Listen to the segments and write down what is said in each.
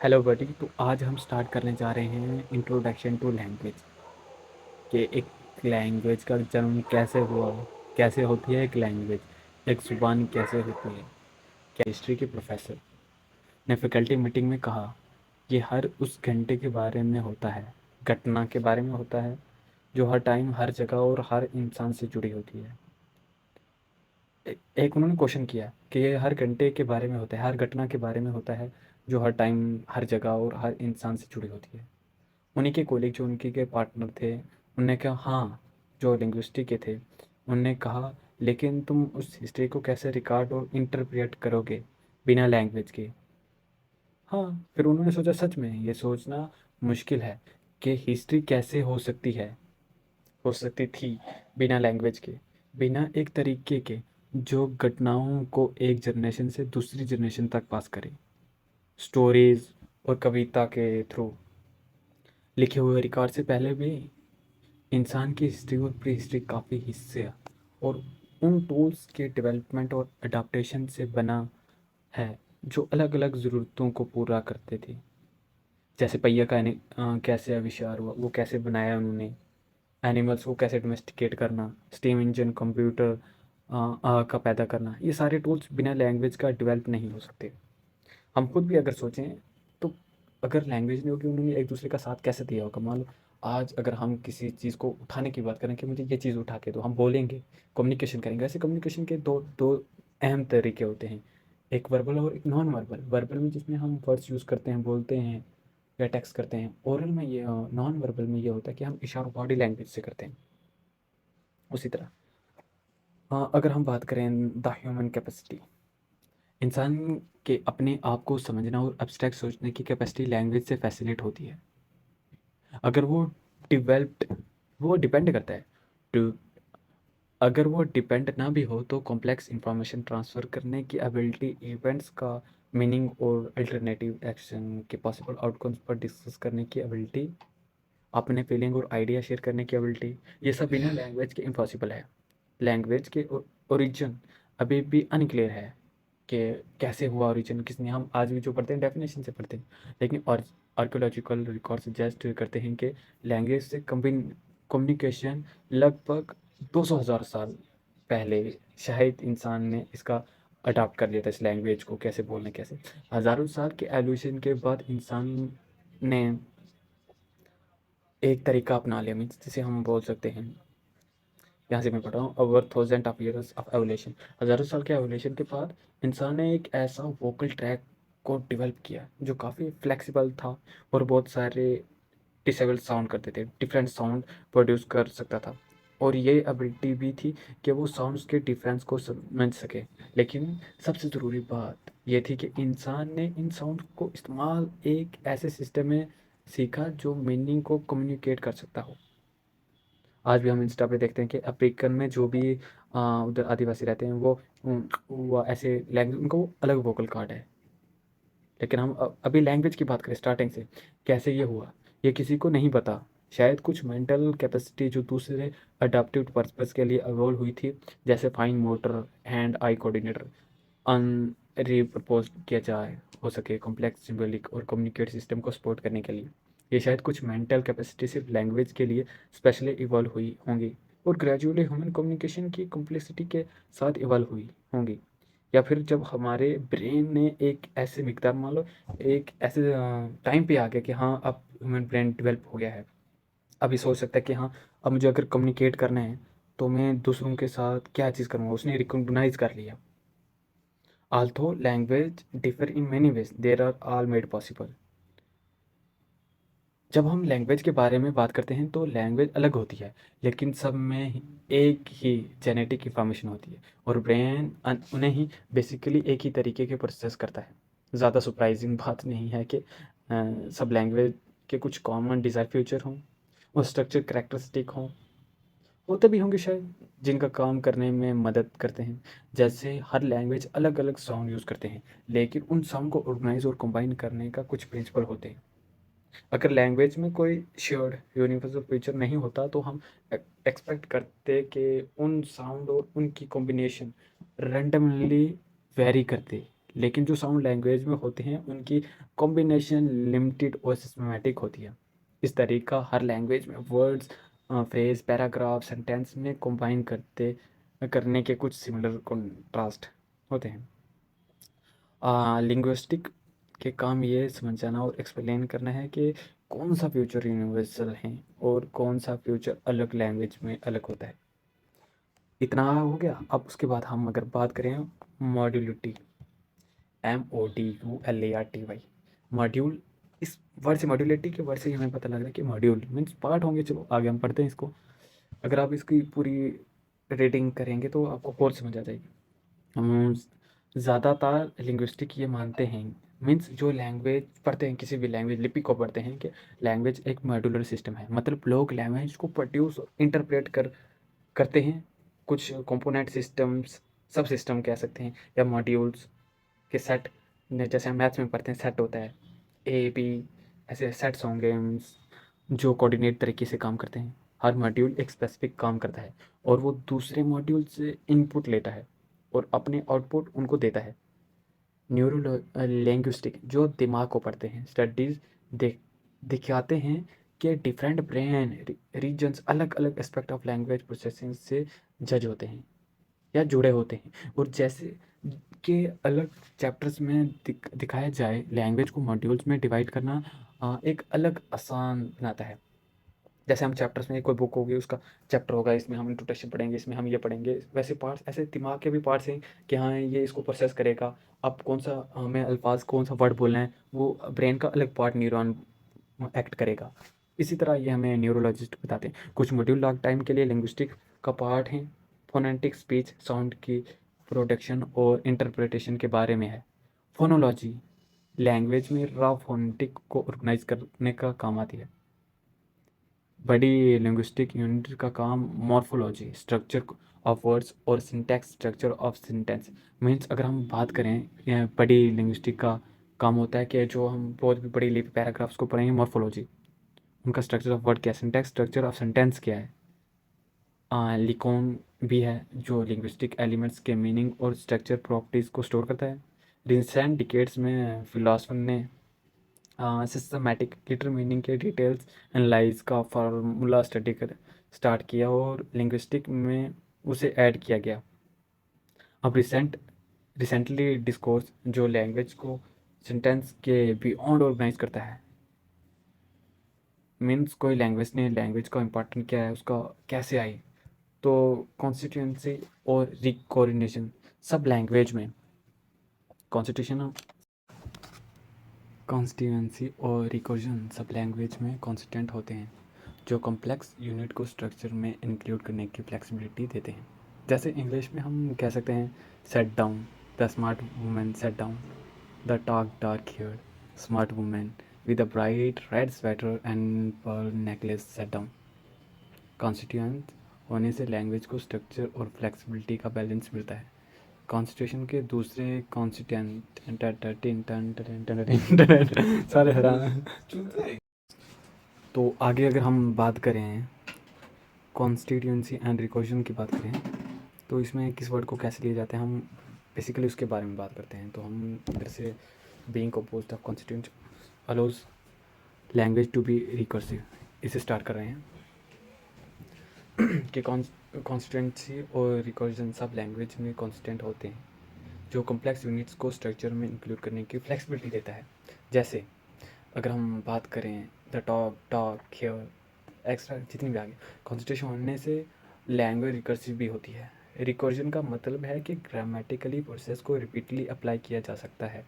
Hello बडी। तो आज हम स्टार्ट करने जा रहे हैं इंट्रोडक्शन टू लैंग्वेज कि एक लैंग्वेज का जन्म कैसे हुआ, कैसे होती है एक लैंग्वेज, एक ज़ुबान कैसे होती है। क्या हिस्ट्री के प्रोफेसर ने फैकल्टी मीटिंग में कहा कि हर उस घंटे के बारे में होता है, घटना के बारे में होता है जो हर टाइम हर जगह और हर इंसान से जुड़ी होती है। एक उन्होंने क्वेश्चन किया कि ये हर घंटे के बारे में होता है, हर घटना के बारे में होता है जो हर टाइम हर जगह और हर इंसान से जुड़ी होती है। उन्हीं के कोलीग जो उनके के पार्टनर थे, उनने कहा हाँ, जो लिंग्विस्टिक के थे, उनने कहा लेकिन तुम उस हिस्ट्री को कैसे रिकॉर्ड और इंटरप्रेट करोगे बिना लैंग्वेज के। हाँ, फिर उन्होंने सोचा सच में ये सोचना मुश्किल है कि हिस्ट्री कैसे हो सकती थी बिना लैंग्वेज के, बिना एक तरीके के जो घटनाओं को एक जनरेशन से दूसरी जनरेशन तक पास करे, स्टोरीज और कविता के थ्रू। लिखे हुए रिकॉर्ड से पहले भी इंसान की हिस्ट्री और प्री हिस्ट्री काफ़ी हिस्से और उन टूल्स के डेवलपमेंट और अडाप्टेशन से बना है जो अलग अलग ज़रूरतों को पूरा करते थे। जैसे पहिया का कैसे आविष्कार हुआ, वो कैसे बनाया उन्होंने, एनिमल्स को कैसे डोमेस्टिकेट करना, स्टीम इंजन, कंप्यूटर का पैदा करना, ये सारे टूल्स बिना लैंग्वेज का डेवलप नहीं हो सकते। हम खुद भी अगर सोचें तो अगर लैंग्वेज नहीं होगी, उन्होंने एक दूसरे का साथ कैसे दिया होगा। मान लो आज अगर हम किसी चीज़ को उठाने की बात करें कि मुझे ये चीज़ उठा के दो, हम बोलेंगे, कम्युनिकेशन करेंगे। ऐसे कम्युनिकेशन के दो दो अहम तरीके होते हैं, एक वर्बल और एक नॉन वर्बल। वर्बल में जिसमें हम वर्ड्स यूज़ करते हैं, बोलते हैं या टेक्स्ट करते हैं। ओरल में ये, नॉन वर्बल में ये होता है कि हम इशारों, बॉडी लैंग्वेज से करते हैं। उसी तरह अगर हम बात करें द ह्यूमन कैपेसिटी, इंसान के अपने आप को समझना और एब्स्ट्रैक्ट सोचने की कैपेसिटी लैंग्वेज से फैसिलिटेट होती है। अगर वो डिवेल्प्ड, वो डिपेंड करता है टू, अगर वो डिपेंड ना भी हो तो कॉम्प्लेक्स इंफॉर्मेशन ट्रांसफ़र करने की एबिलिटी, इवेंट्स का मीनिंग और अल्टरनेटिव एक्शन के पॉसिबल आउटकम्स पर डिस्कस करने की एबिलिटी, अपने फीलिंग और आइडिया शेयर करने की एबिलिटी, ये सब बिना लैंग्वेज के इम्पॉसिबल है। लैंग्वेज के ओरिजिन अभी भी अनक्लियर है कि कैसे हुआ ओरिजिन, किसने। हम आज भी जो पढ़ते हैं डेफिनेशन से पढ़ते हैं, लेकिन और आर्कियोलॉजिकल रिकॉर्ड सजेस्ट करते हैं कि लैंग्वेज से कम्युनिकेशन लगभग 200,000 साल पहले शायद इंसान ने इसका अडाप्ट कर लिया था, इस लैंग्वेज को कैसे बोलना कैसे। हज़ारों साल के एवोल्यूशन के बाद इंसान ने एक तरीका अपना लिया, मीन्स जिसे हम बोल सकते हैं, यहाँ से मैं पढ़ रहा हूँ, over thousand of years of evolution, हज़ारों साल के एवोल्यूशन के बाद इंसान ने एक ऐसा वोकल ट्रैक को डेवलप किया जो काफ़ी फ्लेक्सिबल था और बहुत सारे डिसेबल साउंड करते थे, डिफरेंट साउंड प्रोड्यूस कर सकता था। और ये एबिलिटी भी थी कि वो साउंड्स के डिफरेंस को समझ सके। लेकिन सबसे ज़रूरी बात ये थी कि इंसान ने इन साउंड को इस्तेमाल एक ऐसे सिस्टम में सीखा जो मीनिंग को कम्युनिकेट कर सकता हो। आज भी हम इंस्टा पे देखते हैं कि अफ्रीकन में जो भी उधर आदिवासी रहते हैं, वो ऐसे लैंग्वेज, उनका वो अलग वोकल कार्ड है। लेकिन हम अभी लैंग्वेज की बात करें स्टार्टिंग से, कैसे ये हुआ ये किसी को नहीं पता। शायद कुछ मेंटल कैपेसिटी जो दूसरे अडाप्टिव पर्पस के लिए अवॉल्व हुई थी, जैसे फाइन मोटर, हैंड आई कोऑर्डिनेटर, अन रिप्रपोज किया जाए हो सके कॉम्प्लेक्स सिंबॉलिक और कम्युनिकेट सिस्टम को सपोर्ट करने के लिए। ये शायद कुछ मेंटल कैपेसिटी सिर्फ लैंग्वेज के लिए स्पेशली इवॉल्व हुई होंगी और ग्रेजुअली ह्यूमन कम्युनिकेशन की कॉम्प्लेक्सिटी के साथ इवॉल्व हुई होंगी। या फिर जब हमारे ब्रेन ने एक ऐसे मिकदार, मान लो एक ऐसे टाइम पे आ गया कि हाँ अब ह्यूमन ब्रेन डेवलप हो गया है, अभी सोच सकता है कि हाँ अब मुझे अगर कम्युनिकेट करना है तो मैं दूसरों के साथ क्या चीज़ करूँगा, उसने रिकॉग्नाइज कर लिया। Although language differ in many ways, they are all made possible. जब हम लैंग्वेज के बारे में बात करते हैं तो लैंग्वेज अलग होती है, लेकिन सब में एक ही जेनेटिक इंफॉर्मेशन होती है और ब्रेन उन्हें ही बेसिकली एक ही तरीके के प्रोसेस करता है। ज़्यादा सरप्राइजिंग बात नहीं है कि सब लैंग्वेज के कुछ कॉमन डिज़ायर फ्यूचर हों और स्ट्रक्चर करेक्टरिस्टिक हों, होते भी होंगे शायद, जिनका काम करने में मदद करते हैं। जैसे हर लैंग्वेज अलग अलग साउंड यूज़ करते हैं, लेकिन उन साउंड को ऑर्गेनाइज और कंबाइन करने का कुछ प्रिंसिपल होते हैं। अगर लैंग्वेज में कोई श्योर्ड यूनिवर्सल फीचर नहीं होता तो हम एक्सपेक्ट करते कि उन साउंड और उनकी कॉम्बिनेशन रैंडमली वेरी करते। लेकिन जो साउंड लैंग्वेज में होते हैं उनकी कॉम्बिनेशन लिमिटेड और सिस्टमेटिक होती है। इस तरीका हर लैंग्वेज में वर्ड्स, फ्रेज, पैराग्राफ, सेंटेंस में कंबाइन करने के कुछ सिमिलर कॉन्ट्रास्ट होते हैं। लिंग्विस्टिक के काम ये समझाना और एक्सप्लेन करना है कि कौन सा फ्यूचर यूनिवर्सल है और कौन सा फ्यूचर अलग लैंग्वेज में अलग होता है। इतना हो गया। अब उसके बाद हम अगर बात करें मॉड्यूलिटी, MODULARTY, मॉड्यूल, इस वर्ड से, मॉड्यूलिटी के वर्ड से ही हमें पता लग रहा है कि मॉड्यूल मीन्स पार्ट होंगे। चलो आगे हम पढ़ते हैं इसको। अगर आप इसकी पूरी रीडिंग करेंगे तो आपको और समझ आ जाएगी। हम ज़्यादातर लिंग्विस्टिक ये मानते हैं, मीन्स जो लैंग्वेज पढ़ते हैं, किसी भी लैंग्वेज लिपि को पढ़ते हैं, कि लैंग्वेज एक मॉड्यूलर सिस्टम है। मतलब लोग लैंग्वेज को प्रोड्यूस इंटरप्रेट करते हैं कुछ कंपोनेंट सिस्टम्स, सब सिस्टम कह सकते हैं, या मॉड्यूल्स के सेट। जैसे हम मैथ्स में पढ़ते हैं सेट होता है, A B, ऐसे सेट्स होंगे जो कोऑर्डिनेट तरीके से काम करते हैं। हर मॉड्यूल एक स्पेसिफिक काम करता है और वो दूसरे मॉड्यूल से इनपुट लेता है और अपने आउटपुट उनको देता है। न्यूरो लैंग्विस्टिक जो दिमाग को पढ़ते हैं, स्टडीज दिखाते हैं कि डिफरेंट ब्रेन रीजन्स अलग अलग एस्पेक्ट ऑफ लैंग्वेज प्रोसेसिंग से जज होते हैं या जुड़े होते हैं। और जैसे के अलग चैप्टर्स में दिखाया जाए, लैंग्वेज को मॉड्यूल्स में डिवाइड करना एक अलग आसान बनाता है। जैसे हम चैप्टर्स में, कोई बुक होगी उसका चैप्टर होगा, इसमें हम इंट्रोडक्शन पढ़ेंगे, इसमें हम ये पढ़ेंगे, वैसे पार्ट्स ऐसे दिमाग के भी पार्ट्स हैं कि हाँ ये इसको प्रोसेस करेगा। अब कौन सा हमें अल्फाज, कौन सा वर्ड बोलना है, वो ब्रेन का अलग पार्ट न्यूरॉन एक्ट करेगा। इसी तरह ये हमें न्यूरोलॉजिस्ट बताते हैं। कुछ मॉड्यूल लॉन्ग टाइम के लिए लिंग्विस्टिक का पार्ट हैं। फोनेटिक स्पीच साउंड की प्रोडक्शन और इंटरप्रिटेशन के बारे में है। फोनोलॉजी लैंग्वेज में रॉ फोनेटिक को ऑर्गेनाइज करने का काम आती है। बड़ी लिंग्विस्टिक यूनिट का काम मॉर्फोलॉजी, स्ट्रक्चर ऑफ वर्ड्स और syntax, structure of sentence. Means अगर हम बात करें, बड़ी लिंग्विस्टिक का काम होता है कि जो हम बहुत भी बड़ी लिपि पैराग्राफ्स को पढ़ेंगे, मॉर्फोलॉजी, उनका स्ट्रक्चर ऑफ वर्ड क्या है, सिंटैक्स, स्ट्रक्चर ऑफ सेंटेंस क्या है। लिकोन भी है जो लिंग्विस्टिक एलिमेंट्स के मीनिंग और स्ट्रक्चर प्रॉपर्टीज़ को स्टोर करता है। रिसेंट डिकेड्स में फिलोसफर ने सिस्टमैटिक लिटर मीनिंग के डिटेल्स एनालाइज का फार्मूला स्टडी कर स्टार्ट किया और लिंग्विस्टिक में उसे ऐड किया गया। अब रिसेंटली डिस्कोर्स जो लैंग्वेज को सेंटेंस के बियॉन्ड ऑर्गेनाइज करता है। मीन्स कोई लैंग्वेज ने, लैंग्वेज का इम्पोर्टेंट क्या है, उसका कैसे आई, तो कॉन्स्टिट्यूंसी और रिकॉर्डिनेशन सब लैंग्वेज में, कॉन्स्टिट्यूशन कॉन्स्टिट्यूंसी और रिकर्जन सब लैंग्वेज में कॉन्स्टेंट होते हैं जो कॉम्प्लेक्स यूनिट को स्ट्रक्चर में इंक्लूड करने की फ्लेक्सिबिलिटी देते हैं। जैसे इंग्लिश में हम कह सकते हैं sat down, the smart women sat down, the tall dark hair smart women with a bright red sweater and pearl necklace sat down. Constituent होने से लैंग्वेज को स्ट्रक्चर और फ्लेक्सिबिलिटी का बैलेंस मिलता है। कॉन्स्टिट्यूशन के दूसरे कॉन्स्टिट्यूंट सारे हैरान। तो आगे अगर हम बात करें कॉन्स्टिट्यूंसी एंड रिकर्जन की बात करें, तो इसमें किस वर्ड को कैसे लिए जाते हैं, हम बेसिकली उसके बारे में बात करते हैं। तो हम इधर से being composed of constituent allows language to be recursive, इसे स्टार्ट कर रहे हैं कि कॉन्स्टिट्यूंसी और रिकर्जन सब लैंग्वेज में कॉन्स्टेंट होते हैं जो कॉम्प्लेक्स यूनिट्स को स्ट्रक्चर में इंक्लूड करने की फ्लेक्सिबिलिटी देता है। जैसे अगर हम बात करें द टॉक हेयर एक्स्ट्रा जितनी भी आगे, कॉन्स्टिट्यूशन होने से लैंग्वेज रिकर्सिव भी होती है। रिकर्जन का मतलब है कि ग्रामेटिकली प्रोसेस को रिपीटली अप्लाई किया जा सकता है,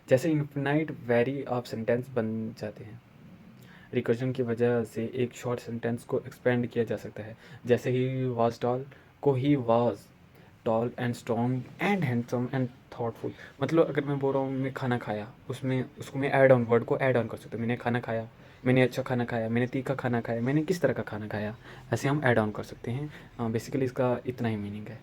जैसे इन्फिनाइट वेरी ऑफ सेंटेंस बन जाते हैं। रिकर्जन की वजह से एक शॉर्ट सेंटेंस को एक्सपेंड किया जा सकता है, जैसे ही वाज टॉल को he was tall and strong and handsome and thoughtful. मतलब अगर मैं बोल रहा हूँ मैं खाना खाया, उसमें उसको मैं ऐड ऑन, वर्ड को ऐड ऑन कर सकता हूँ। मैंने खाना खाया, मैंने अच्छा खाना खाया, मैंने तीखा खाना खाया, मैंने किस तरह का खाना खाया, ऐसे हम ऐड ऑन कर सकते हैं। बेसिकली इसका इतना ही मीनिंग है।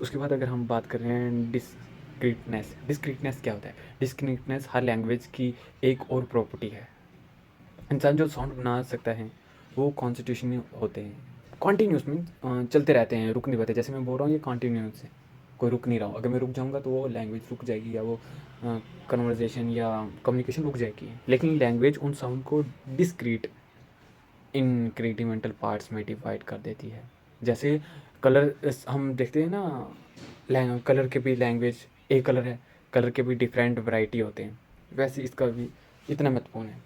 उसके बाद अगर हम बात करें डिस्क्रीटनेस, डिस्क्रीटनेस क्या होता है? डिस्क्रीटनेस हर लैंग्वेज की एक और प्रॉपर्टी है। इंसान जो साउंड बना सकता है वो कॉन्स्टिट्यूशन होते हैं। कॉन्टीन्यूस मीन चलते रहते हैं, रुक नहीं पाते। जैसे मैं बोल रहा हूँ ये कॉन्टीन्यूस है, कोई रुक नहीं रहा हो, अगर मैं रुक जाऊँगा तो वो लैंग्वेज रुक जाएगी या वो कन्वर्सेशन या कम्युनिकेशन रुक जाएगी। लेकिन लैंग्वेज उन साउंड को डिस्क्रीट इंक्रीमेंटल पार्ट्स में डिवाइड कर देती है। जैसे कलर हम देखते हैं ना, कलर के भी लैंग्वेज एक कलर है, कलर के भी डिफरेंट वैरायटी होते हैं, वैसे इसका भी इतना महत्वपूर्ण है।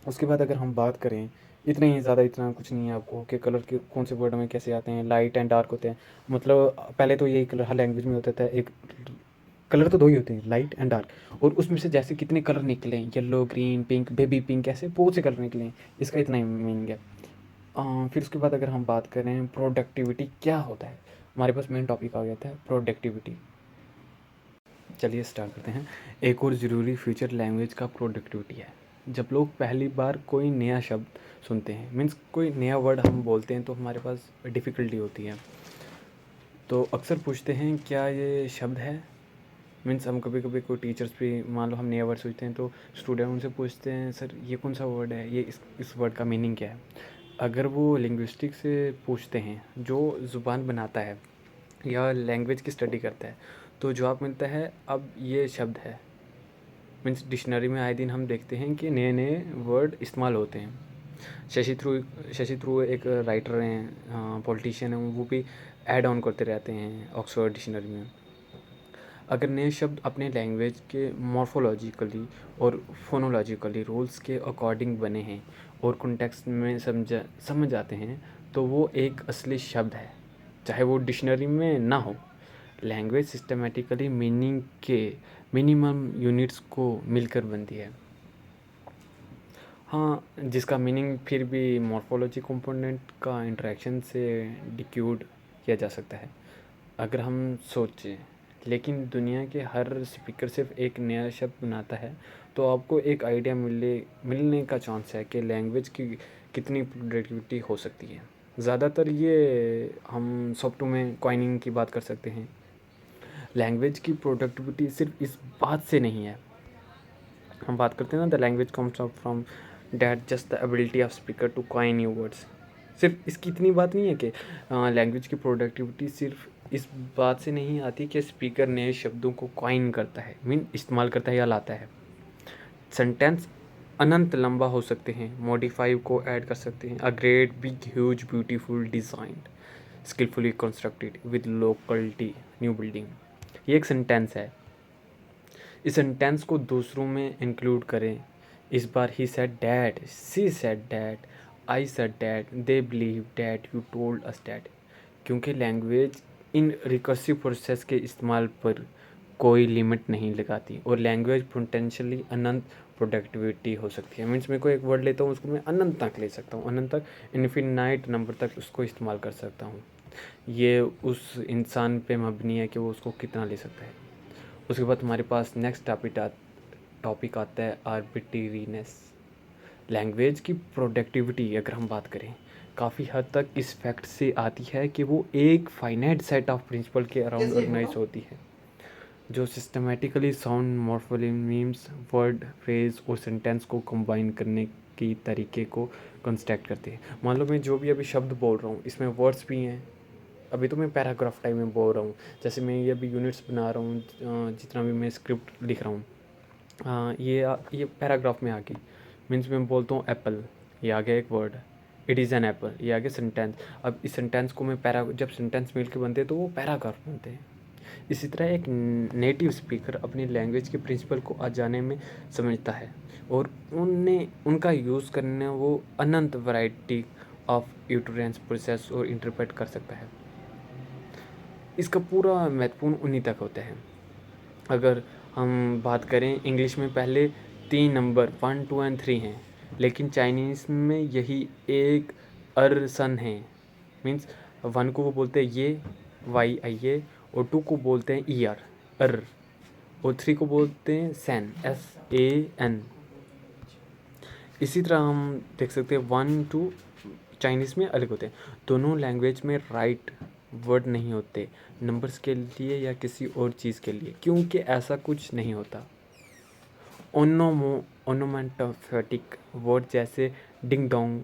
उसके बाद अगर हम बात करें, इतना ही ज़्यादा, इतना कुछ नहीं है आपको कि कलर के कौन से वर्ड में कैसे आते हैं, लाइट एंड डार्क होते हैं। मतलब पहले तो यही कलर हर लैंग्वेज में होता था, एक कलर तो दो ही होते हैं, लाइट एंड डार्क, और उसमें से जैसे कितने कलर निकले, yellow, green, pink, baby pink, ऐसे बहुत से कलर निकले हैं। इसका इतना ही मीनिंग है। फिर उसके बाद अगर हम बात करें प्रोडक्टिविटी क्या होता है, हमारे पास मेन टॉपिक आ गया था प्रोडक्टिविटी। चलिए स्टार्ट करते हैं। एक और ज़रूरी फीचर लैंग्वेज का प्रोडक्टिविटी है। जब लोग पहली बार कोई नया शब्द सुनते हैं, मीन्स कोई नया वर्ड हम बोलते हैं, तो हमारे पास डिफ़िकल्टी होती है। तो अक्सर पूछते हैं क्या ये शब्द है। मीन्स हम कभी कभी कोई टीचर्स भी, मान लो हम नया वर्ड सोचते हैं तो स्टूडेंट उनसे पूछते हैं, सर ये कौन सा वर्ड है, ये इस वर्ड का मीनिंग क्या है। अगर वो लिंग्विस्टिक से पूछते हैं, जो ज़ुबान बनाता है या लैंग्वेज की स्टडी करता है, तो जवाब मिलता है अब ये शब्द है। मीन्स डिक्शनरी में आए दिन हम देखते हैं कि नए नए वर्ड इस्तेमाल होते हैं। शशि थ्रू एक राइटर हैं, पॉलिटिशियन हैं, वो भी ऐड ऑन करते रहते हैं ऑक्सफोर्ड डिक्शनरी में। अगर नए शब्द अपने लैंग्वेज के मॉर्फोलॉजिकली और फोनोलॉजिकली रूल्स के अकॉर्डिंग बने हैं और कॉन्टेक्स्ट में समझ आते हैं, तो वो एक असली शब्द है, चाहे वो डिक्शनरी में ना हो। लैंग्वेज सिस्टमेटिकली मीनिंग के मिनिमम यूनिट्स को मिलकर बनती है। हाँ, जिसका मीनिंग फिर भी मॉर्फोलॉजी कंपोनेंट का इंटरेक्शन से डिक्यूड किया जा सकता है। अगर हम सोचें, लेकिन दुनिया के हर स्पीकर सिर्फ एक नया शब्द बनाता है, तो आपको एक आइडिया मिलने का चांस है कि लैंग्वेज की कितनी प्रोडक्टिविटी हो सकती है। ज़्यादातर ये हम सॉफ्टवेयर में कॉइनिंग की बात कर सकते हैं। लैंग्वेज की प्रोडक्टिविटी सिर्फ इस बात से नहीं है, हम बात करते हैं ना, the language comes up from that just the ability of speaker to coin new words. सिर्फ इसकी इतनी बात नहीं है कि लैंग्वेज की प्रोडक्टिविटी सिर्फ इस बात से नहीं आती कि स्पीकर नए शब्दों को कॉइन करता है, मीन इस्तेमाल करता है या लाता है। सेंटेंस अनंत लंबा हो सकते हैं, मॉडिफाई को ऐड कर सकते हैं। A great big huge beautiful design skilfully constructed with locality new building, ये एक सेंटेंस है। इस सेंटेंस को दूसरों में इंक्लूड करें। इस बार he said that, she said that, I said that, they believe that, you told us that. क्योंकि लैंग्वेज इन रिकर्सिव प्रोसेस के इस्तेमाल पर कोई लिमिट नहीं लगाती, और लैंग्वेज पोटेंशियली अनंत प्रोडक्टिविटी हो सकती है। मीन्स मैं कोई एक वर्ड लेता हूँ, उसको मैं अनंत तक ले सकता हूँ, अनंत तक, इन्फिनाइट नंबर तक उसको इस्तेमाल कर सकता हूँ। ये उस इंसान पे मबनी है कि वो उसको कितना ले सकता है। उसके बाद हमारे पास नेक्स्ट टॉपिक आता है आर्बिट्रीनेस। लैंग्वेज की प्रोडक्टिविटी अगर हम बात करें, काफ़ी हद तक इस फैक्ट से आती है कि वो एक फाइनाइट सेट ऑफ प्रिंसिपल के अराउंड ऑर्गेनाइज होती है, जो सिस्टमेटिकली साउंड मॉर्फोनिम्स, वर्ड, फ्रेज और सेंटेंस को कंबाइन करने की तरीके को कंस्ट्रक्ट करते हैं। मान लो मैं जो भी अभी शब्द बोल रहा हूँ, इसमें वर्ड्स भी हैं। अभी तो मैं पैराग्राफ टाइप में बोल रहा हूँ, जैसे मैं ये अभी यूनिट्स बना रहा हूँ, जितना भी मैं स्क्रिप्ट लिख रहा हूँ, ये पैराग्राफ में आ गई। मीन्स मैं बोलता हूँ एप्पल, ये आ गया एक word, it is an apple, ये आ गया सेंटेंस। अब इस सेंटेंस को मैं जब सेंटेंस मिल के बनते हैं तो वो पैराग्राफ बनते हैं। इसी तरह एक नेटिव स्पीकर अपनी लैंग्वेज के प्रिंसिपल को अजाने में समझता है, और उनका यूज़ करने वो अनंत वैरायटी ऑफ यूटरेंस प्रोसेस और इंटरप्रेट कर सकता है। इसका पूरा महत्वपूर्ण उन्हीं तक होता है। अगर हम बात करें, इंग्लिश में पहले 3 नंबर 1, 2 एंड 3 हैं, लेकिन चाइनीज़ में यही एक सन है। मीन्स 1 को वो बोलते हैं ये, वाई आई ए, और 2 को बोलते हैं ई आर, अर, और 3 को बोलते हैं सैन, एस ए एन। इसी तरह हम देख सकते हैं 1, 2 चाइनीज़ में अलग होते हैं। दोनों लैंग्वेज में राइट वर्ड नहीं होते नंबर्स के लिए या किसी और चीज़ के लिए, क्योंकि ऐसा कुछ नहीं होता। ओनोमेटोफोटिक वर्ड जैसे डिंग डोंग,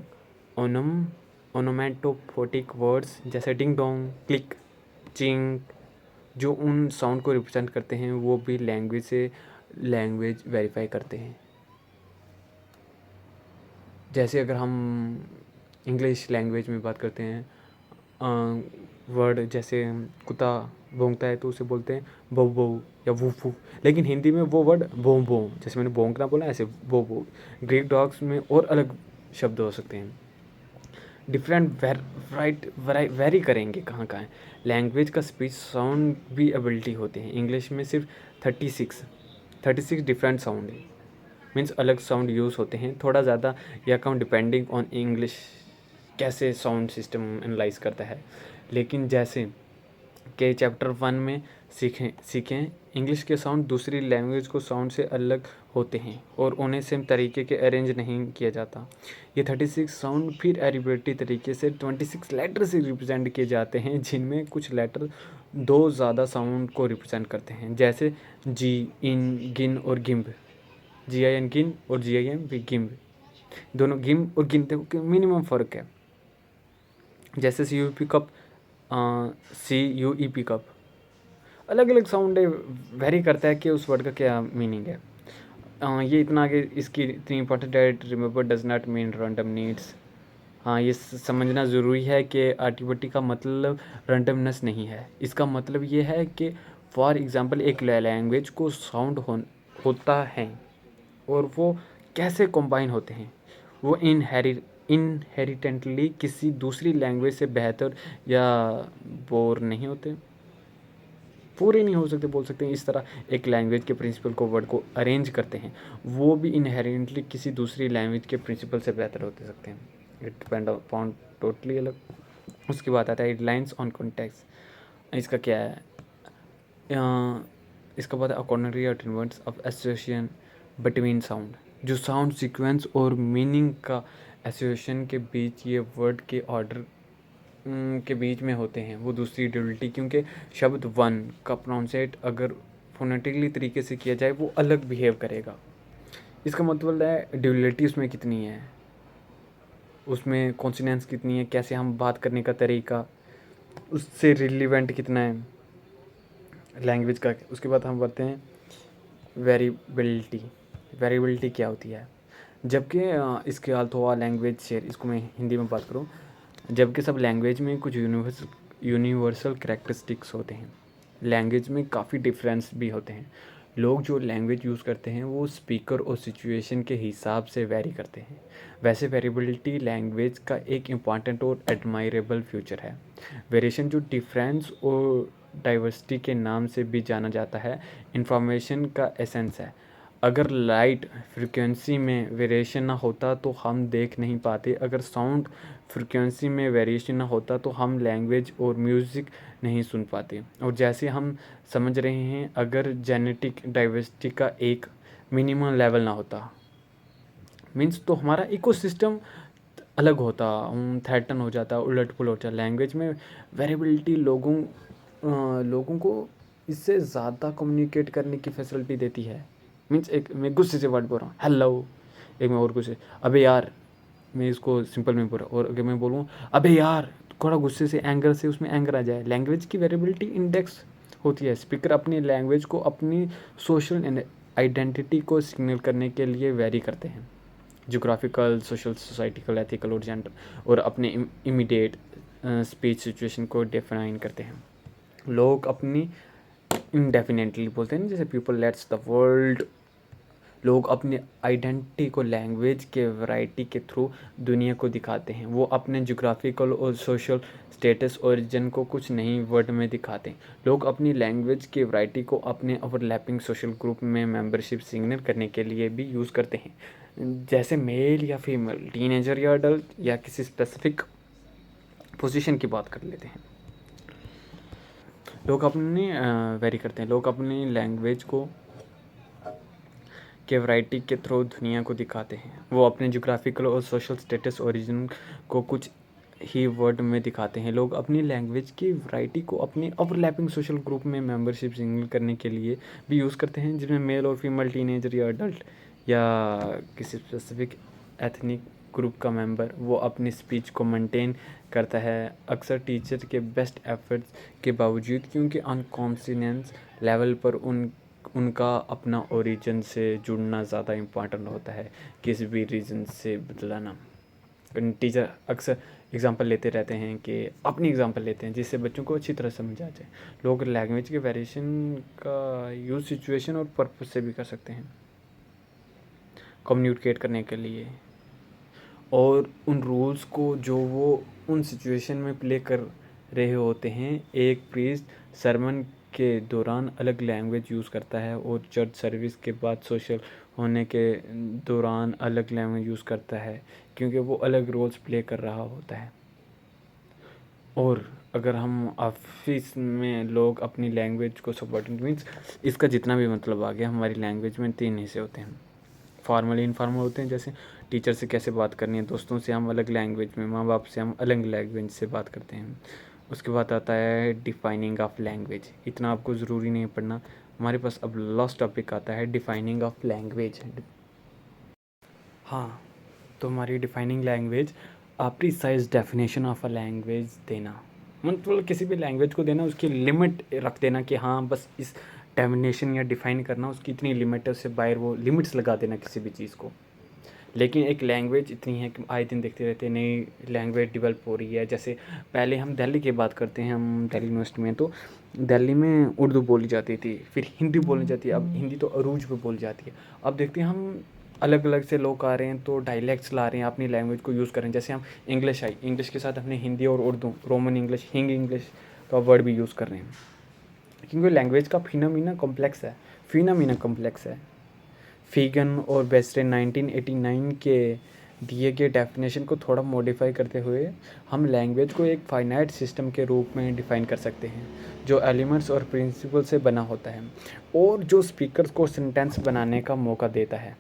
ओनोमेटोफोटिक वर्ड्स जैसे डिंग डोंग, क्लिक, चिंग, जो उन साउंड को रिप्रेजेंट करते हैं वो भी लैंग्वेज से लैंग्वेज वेरीफाई करते हैं। जैसे अगर हम इंग्लिश लैंग्वेज में बात करते हैं, वर्ड जैसे कुत्ता भौंकता है तो उसे बोलते हैं बो बो या वूफ वूफ, लेकिन हिंदी में वो वर्ड बों बों, जैसे मैंने भौंकना बोला ऐसे बो बो। ग्रीक डॉग्स में और अलग शब्द हो सकते हैं। डिफरेंट वेरी करेंगे कहाँ कहाँ है। लैंग्वेज का स्पीच साउंड भी एबिलिटी होते हैं। इंग्लिश में सिर्फ 36 डिफरेंट साउंड है, मीन्स अलग साउंड यूज़ होते हैं, थोड़ा ज़्यादा या कम डिपेंडिंग ऑन इंग्लिश कैसे साउंड सिस्टम एनालाइज करता है। लेकिन जैसे के चैप्टर 1 में सीखें इंग्लिश के साउंड दूसरी लैंग्वेज को साउंड से अलग होते हैं और उन्हें सेम तरीके के अरेंज नहीं किया जाता। ये 36 साउंड फिर एरिबिलिटी तरीके से 26 लेटर से रिप्रेजेंट किए जाते हैं, जिनमें कुछ लेटर दो ज़्यादा साउंड को रिप्रेजेंट करते हैं, जैसे जी, इन, गिन और गिम्ब। GIN गिन और GIM भी गिम्ब। दोनों गिम्ब और गिनते मिनिमम फ़र्क है। जैसे CUP कप, CUEP कप, अलग अलग साउंड है, वेरी करता है कि उस वर्ड का क्या मीनिंग है। ये इतना आगे इसकी इतनी इंपॉर्टेंट है। Remember does not mean random needs. हाँ, ये समझना ज़रूरी है कि आर्टिविटी का मतलब रैंडमनेस नहीं है। इसका मतलब ये है कि फॉर एग्ज़ाम्पल एक लैंग्वेज को साउंड होता है और वो कैसे कंबाइन होते हैं। वो इनहेरिटेंटली किसी दूसरी लैंग्वेज से बेहतर या बोर नहीं होते, पूरे नहीं हो सकते, बोल सकते हैं। इस तरह एक लैंग्वेज के प्रिंसिपल को वर्ड को अरेंज करते हैं, वो भी इनहेरेंटली किसी दूसरी लैंग्वेज के प्रिंसिपल से बेहतर होते सकते हैं। इट डिपेंड अपॉन टोटली अलग। उसके बाद आता है लाइन्स ऑन कॉन्टेक्स्ट। इसका क्या है, इसका बाद ordinary attainments of association between sound. जो साउंड सीक्वेंस और मीनिंग का एसोसिएशन के बीच ये वर्ड के ऑर्डर के बीच में होते हैं, वो दूसरी ड्यूलिटी, क्योंकि शब्द वन का प्रोनाउंसिएट अगर फोनेटिकली तरीके से किया जाए वो अलग बिहेव करेगा। इसका मतलब है ड्यूलिटी उसमें कितनी है, उसमें कॉन्सिनेंस कितनी है, कैसे हम बात करने का तरीका, उससे रिलीवेंट कितना है लैंग्वेज का। उसके बाद हम बढ़ते हैं वेरिएबिलिटी। वेरिएबिलिटी क्या होती है, जबकि इसके अलावा लैंग्वेज शेयर, इसको मैं हिंदी में बात करूँ, जबकि सब लैंग्वेज में कुछ यूनिवर्सल कैरेक्टरिस्टिक्स होते हैं, लैंग्वेज में काफ़ी डिफरेंस भी होते हैं। लोग जो लैंग्वेज यूज़ करते हैं वो स्पीकर और सिचुएशन के हिसाब से वेरी करते हैं। वैसे वेरिएबिलिटी लैंग्वेज का एक इम्पॉर्टेंट और एडमायरेबल फ्यूचर है। वेरिएशन जो डिफरेंस और डाइवर्सिटी के नाम से भी जाना जाता है, इंफॉर्मेशन का एसेंस है। अगर लाइट फ्रिक्वेंसी में वेरिएशन ना होता तो हम देख नहीं पाते, अगर साउंड फ्रिक्वेंसी में वेरिएशन ना होता तो हम लैंग्वेज और म्यूज़िक नहीं सुन पाते। और जैसे हम समझ रहे हैं, अगर जेनेटिक डाइवर्सिटी का एक मिनिमम लेवल ना होता, मीन्स तो हमारा इकोसिस्टम अलग होता, थ्रेटन हो जाता, उलट पुलट हो जाता। लैंग्वेज में वेरिएबिलिटी लोगों को इससे ज़्यादा कम्युनिकेट करने की फैसिलिटी देती है। मीन्स एक मैं गुस्से से वर्ड बोल रहा हूँ हेलो, एक मैं और गुस्से अबे यार, मैं इसको सिंपल में बोल रहा हूँ, और अगर मैं बोलूँ अबे यार थोड़ा गुस्से से एंगर से उसमें एंगर आ जाए। लैंग्वेज की वेरिएबिलिटी इंडेक्स होती है। स्पीकर अपनी लैंग्वेज को अपनी सोशल आइडेंटिटी को सिग्नल करने के लिए वेरी करते हैं, जोग्राफिकल, सोशल, सोसाइटिकल, एथिकल और जेंडर, और अपने इमीडिएट स्पीच सिचुएशन को डिफाइन करते हैं। लोग अपनी इंडेफिनेटली बोलते हैं ना, जैसे पीपल लेट्स द वर्ल्ड। लोग अपनी आइडेंटिटी को लैंग्वेज के वैरायटी के थ्रू दुनिया को दिखाते हैं। वो अपने जोग्राफिकल और सोशल स्टेटस ओरिजिन को कुछ नहीं वर्ड में दिखाते हैं। लोग अपनी लैंग्वेज की वैरायटी को अपने ओवरलैपिंग सोशल ग्रुप में मेंबरशिप सिग्नल करने के लिए भी यूज़ करते हैं, जैसे मेल या फीमेल, टीनेजर या अडल्ट, या किसी स्पेसिफिक पोजीशन की बात कर लेते हैं। लोग अपनी वेरी करते हैं। लोग अपनी लैंग्वेज को के वैरायटी के थ्रू दुनिया को दिखाते हैं। वो अपने जोग्राफिकल और सोशल स्टेटस ओरिजिन को कुछ ही वर्ड में दिखाते हैं। लोग अपनी लैंग्वेज की वैरायटी को अपने ओवरलैपिंग सोशल ग्रुप में मेंबरशिप सिग्नल करने के लिए भी यूज़ करते हैं, जिसमें मेल और फीमेल, टीनेजर या अडल्ट, या किसी स्पेसिफिक एथनिक ग्रुप का मेंबर वो अपनी स्पीच को मेंटेन करता है, अक्सर टीचर के बेस्ट एफर्ट्स के बावजूद, क्योंकि अनकॉन्शियस लेवल पर उनका अपना ओरिजिन से जुड़ना ज़्यादा इम्पॉर्टेंट होता है किसी भी रीज़न से बदलाना। टीचर अक्सर एग्जांपल लेते रहते हैं कि अपनी एग्जांपल लेते हैं जिससे बच्चों को अच्छी तरह समझ आ जाए। लोग लैंग्वेज के वेरिएशन का यूज़ सिचुएशन और पर्पस से भी कर सकते हैं, कम्युनिकेट करने के लिए, और उन रूल्स को जो वो उन सिचुएशन में प्ले कर रहे होते हैं। एक प्रीस्ट सरमन के दौरान अलग लैंग्वेज यूज़ करता है और चर्च सर्विस के बाद सोशल होने के दौरान अलग लैंग्वेज यूज़ करता है, क्योंकि वो अलग रोल्स प्ले कर रहा होता है। और अगर हम ऑफिस में लोग अपनी लैंग्वेज को सपोर्टिंग मीन्स इसका जितना भी मतलब आ गया, हमारी लैंग्वेज में 3 हिस्से होते हैं। फॉर्मल इनफॉर्मल होते हैं, जैसे टीचर से कैसे बात करनी है, दोस्तों से हम अलग लैंग्वेज में, माँ बाप से हम अलग लैंग्वेज से बात करते हैं। उसके बाद आता है डिफाइनिंग ऑफ लैंग्वेज। इतना आपको ज़रूरी नहीं पढ़ना, हमारे पास अब लास्ट टॉपिक आता है डिफाइनिंग ऑफ लैंग्वेज। हाँ, तो हमारी defining language precise definition of a language देना, मतलब किसी भी लैंग्वेज को देना, उसकी लिमिट रख देना कि हाँ बस इस डेफिनेशन या डिफ़ाइन करना, उसकी इतनी लिमिट है, उससे बाहर वो लिमिट्स लगा देना किसी भी चीज़ को। लेकिन एक लैंग्वेज इतनी है कि आए दिन देखते रहते हैं नई लैंग्वेज डेवलप हो रही है। जैसे पहले हम दिल्ली की बात करते हैं, हम दिल्ली यूनिवर्सिटी में, तो दिल्ली में उर्दू बोली जाती थी, फिर हिंदी बोली जाती है, अब हिंदी तो अरूज पे बोली जाती है। अब देखते हैं हम अलग अलग से लोग आ रहे हैं तो डायलैक्ट्स ला रहे हैं, अपनी लैंग्वेज को यूज़ कर रहे हैं। जैसे हम इंग्लिश आई, इंग्लिश के साथ हमने हिंदी और उर्दू, रोमन इंग्लिश, हिंग इंग्लिश का वर्ड भी यूज़ कर रहे हैं, क्योंकि लैंग्वेज का फिनोमिना कॉम्प्लेक्स है। फीगन और वेस्टर्न 1989 के दिए गए डेफिनेशन को थोड़ा मॉडिफाई करते हुए हम लैंग्वेज को एक फाइनाइट सिस्टम के रूप में डिफ़ाइन कर सकते हैं, जो एलिमेंट्स और प्रिंसिपल से बना होता है और जो स्पीकर्स को सेंटेंस बनाने का मौका देता है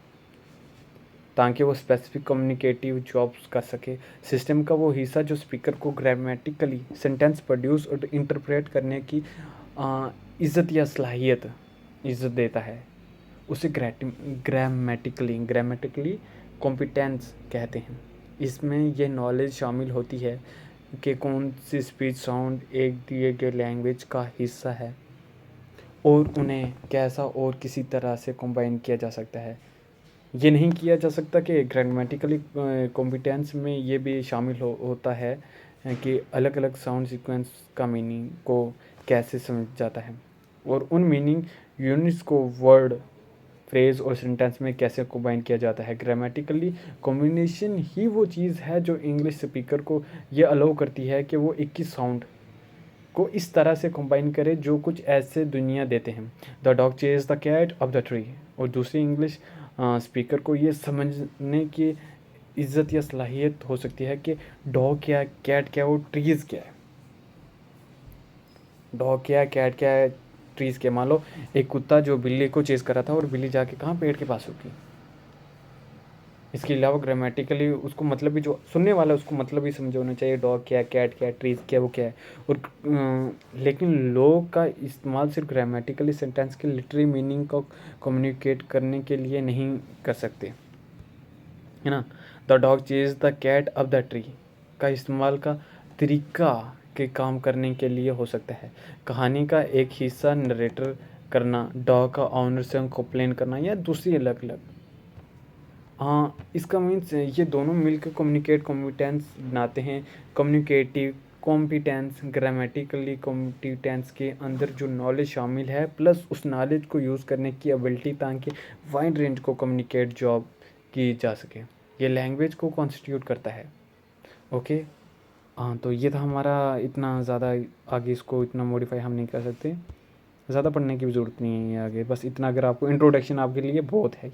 ताकि वो स्पेसिफिक कम्युनिकेटिव जॉब्स कर सके। सिस्टम का वो हिस्सा जो स्पीकर को ग्रामेटिकली सेंटेंस प्रोड्यूस और इंटरप्रेट करने की इज़्ज़त या सलाहियत इज़्ज़त देता है, उसे ग्रामेटिकली कॉम्पिटेंस कहते हैं। इसमें यह नॉलेज शामिल होती है कि कौन सी स्पीच साउंड एक दिए गए लैंग्वेज का हिस्सा है और उन्हें कैसा और किसी तरह से कंबाइन किया जा सकता है। ये नहीं किया जा सकता कि ग्रामेटिकली कॉम्पिटेंस में ये भी शामिल होता है कि अलग अलग साउंड सीक्वेंस का मीनिंग को कैसे समझ जाता है और उन मीनिंग यूनिट्स को वर्ड, फ्रेज और सेंटेंस में कैसे कंबाइन किया जाता है। ग्रामेटिकली कॉम्बिनेशन ही वो चीज़ है जो इंग्लिश स्पीकर को ये अलाउ करती है कि वो 21 साउंड को इस तरह से कंबाइन करे जो कुछ ऐसे दुनिया देते हैं, the dog chase the cat up the tree, और दूसरी इंग्लिश स्पीकर को ये समझने की इज्जत या सलाहियत हो सकती है कि डॉग क्या है, कैट क्या है और ट्रीज़ क्या है। डॉग क्या है, कैट क्या है, ट्रीज़ क्या। मान लो एक कुत्ता जो बिल्ली को चेज़ कर रहा था और बिल्ली जाके कहाँ, पेड़ के पास रुकी। इसके अलावा ग्रामेटिकली उसको मतलब भी, जो सुनने वाला है उसको मतलब भी समझ होना चाहिए, डॉग क्या है, कैट क्या है, ट्रीज़ क्या है, वो क्या है। और लेकिन लोग का इस्तेमाल सिर्फ ग्रामेटिकली सेंटेंस के लिटरेरी मीनिंग को कम्युनिकेट करने के लिए नहीं कर सकते, है ना। The dog chase the cat up the tree का इस्तेमाल का तरीका के काम करने के लिए हो सकता है। कहानी का एक हिस्सा नरेटर करना, डॉग का ऑनर से कंप्लेन करना, या दूसरी अलग अलग। हाँ, इसका मीन्स ये दोनों मिलकर कम्युनिकेट कॉम्पिटेंस बनाते हैं। कम्युनिकेटिव कॉम्पिटेंस ग्रामेटिकली कॉम्पिटेंस के अंदर जो नॉलेज शामिल है प्लस उस नॉलेज को यूज़ करने की एबिलिटी ताकि वाइड रेंज को कम्युनिकेट जॉब की जा सके, ये लैंग्वेज को कॉन्स्टिट्यूट करता है। ओके, हाँ, तो ये था हमारा, इतना ज़्यादा आगे इसको इतना मॉडिफाई हम नहीं कर सकते, ज़्यादा पढ़ने की भी ज़रूरत नहीं है आगे, बस इतना अगर आपको इंट्रोडक्शन आपके लिए बहुत है।